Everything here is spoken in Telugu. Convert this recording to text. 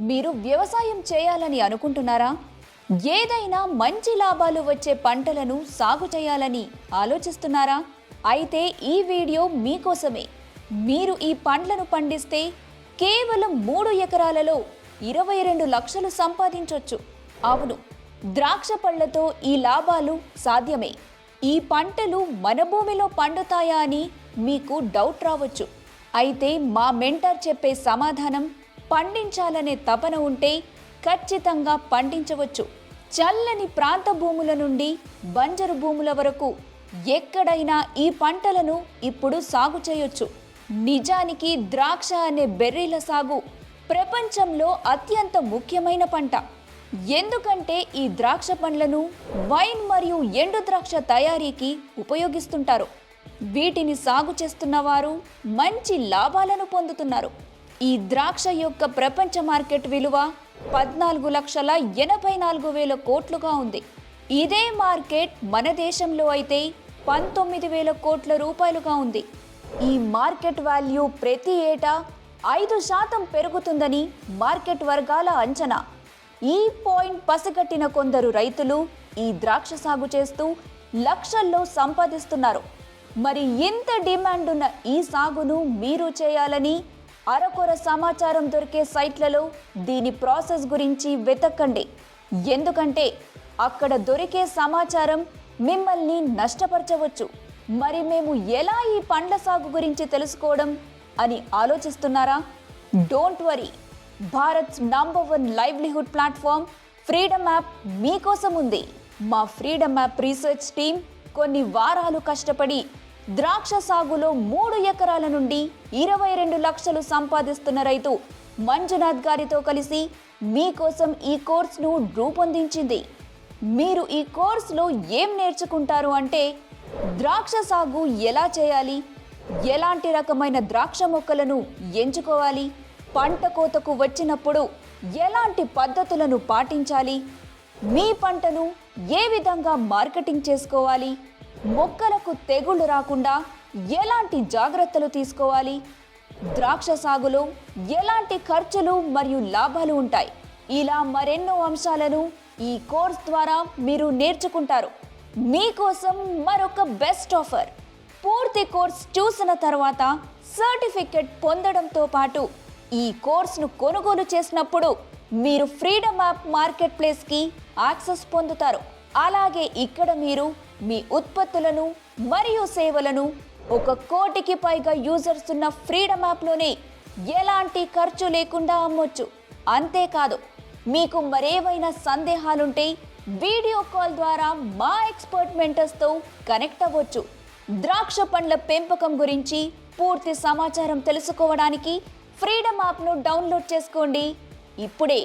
మీరు వ్యవసాయం చేయాలని అనుకుంటున్నారా? ఏదైనా మంచి లాభాలు వచ్చే పంటలను సాగు చేయాలని ఆలోచిస్తున్నారా? అయితే ఈ వీడియో మీకోసమే. మీరు ఈ పండ్లను పండిస్తే కేవలం 3 ఎకరాలలో 22 లక్షలు సంపాదించొచ్చు. అవును, ద్రాక్ష పళ్లతో ఈ లాభాలు సాధ్యమే. ఈ పంటలు మన భూమిలో పండుతాయా అని మీకు డౌట్ రావచ్చు. అయితే మా మెంటర్ చెప్పే సమాధానం, పండించాలనే తపన ఉంటే ఖచ్చితంగా పండించవచ్చు. చల్లని ప్రాంత భూముల నుండి బంజరు భూముల వరకు ఎక్కడైనా ఈ పంటలను ఇప్పుడు సాగు చేయొచ్చు. నిజానికి ద్రాక్ష అనే బెర్రీల సాగు ప్రపంచంలో అత్యంత ముఖ్యమైన పంట. ఎందుకంటే ఈ ద్రాక్ష పండ్లను వైన్ మరియు ఎండు ద్రాక్ష తయారీకి ఉపయోగిస్తుంటారు. వీటిని సాగు చేస్తున్న వారు మంచి లాభాలను పొందుతున్నారు. ఈ ద్రాక్ష యొక్క ప్రపంచ మార్కెట్ విలువ 14,84,000 కోట్లుగా ఉంది. ఇదే మార్కెట్ మన దేశంలో అయితే 19,000 కోట్ల రూపాయలుగా ఉంది. ఈ మార్కెట్ వాల్యూ ప్రతి ఏటా 5% పెరుగుతుందని మార్కెట్ వర్గాల అంచనా. ఈ పాయింట్ పసిగట్టిన కొందరు రైతులు ఈ ద్రాక్ష సాగు చేస్తూ లక్షల్లో సంపాదిస్తున్నారు. మరి ఇంత డిమాండ్ ఉన్న ఈ సాగును మీరు చేయాలని అరకొర సమాచారం దొరికే సైట్లలో దీని ప్రాసెస్ గురించి వెతకండి. ఎందుకంటే అక్కడ దొరికే సమాచారం మిమ్మల్ని నష్టపరచవచ్చు. మరి మేము ఎలా ఈ పండ్ల సాగు గురించి తెలుసుకోవడం అని ఆలోచిస్తున్నారా? Don't worry, Bharats number 1 livelihood platform freedom app మీకోసం ఉంది. మా ఫ్రీడమ్ యాప్ రీసెర్చ్ టీం కొన్ని వారాలు కష్టపడి ద్రాక్ష సాగులో 3 ఎకరాల నుండి 22 లక్షలు సంపాదిస్తున్న రైతు మంజునాథ్ గారితో కలిసి మీకోసం ఈ కోర్సును రూపొందించింది. మీరు ఈ కోర్సులో ఏం నేర్చుకుంటారు అంటే, ద్రాక్ష సాగు ఎలా చేయాలి, ఎలాంటి రకమైన ద్రాక్ష మొక్కలను ఎంచుకోవాలి, పంట కోతకు వచ్చినప్పుడు ఎలాంటి పద్ధతులను పాటించాలి, మీ పంటను ఏ విధంగా మార్కెటింగ్ చేసుకోవాలి, మొక్కలకు తెగుళ్లు రాకుండా ఎలాంటి జాగ్రత్తలు తీసుకోవాలి, ద్రాక్ష సాగులో ఎలాంటి ఖర్చులు మరియు లాభాలు ఉంటాయి, ఇలా మరెన్నో అంశాలను ఈ కోర్స్ ద్వారా మీరు నేర్చుకుంటారు. మీకోసం మరొక బెస్ట్ ఆఫర్. పూర్తి కోర్స్ చూసిన తర్వాత సర్టిఫికెట్ పొందడంతో పాటు ఈ కోర్సును కొనుగోలు చేసినప్పుడు మీరు ఫ్రీడమ్ యాప్ మార్కెట్ ప్లేస్కి యాక్సెస్ పొందుతారు. అలాగే ఇక్కడ మీరు మీ ఉత్పత్తులను మరియు సేవలను 1 కోటికి పైగా యూజర్స్ ఉన్న ఫ్రీడమ్ యాప్లోనే ఎలాంటి ఖర్చు లేకుండా అమ్మొచ్చు. అంతేకాదు, మీకు మరేవైనా సందేహాలుంటే వీడియో కాల్ ద్వారా మా ఎక్స్పర్ట్ మెంటర్స్తో కనెక్ట్ అవ్వచ్చు. ద్రాక్ష పండ్ల పెంపకం గురించి పూర్తి సమాచారం తెలుసుకోవడానికి ఫ్రీడమ్ యాప్ను డౌన్లోడ్ చేసుకోండి ఇప్పుడే.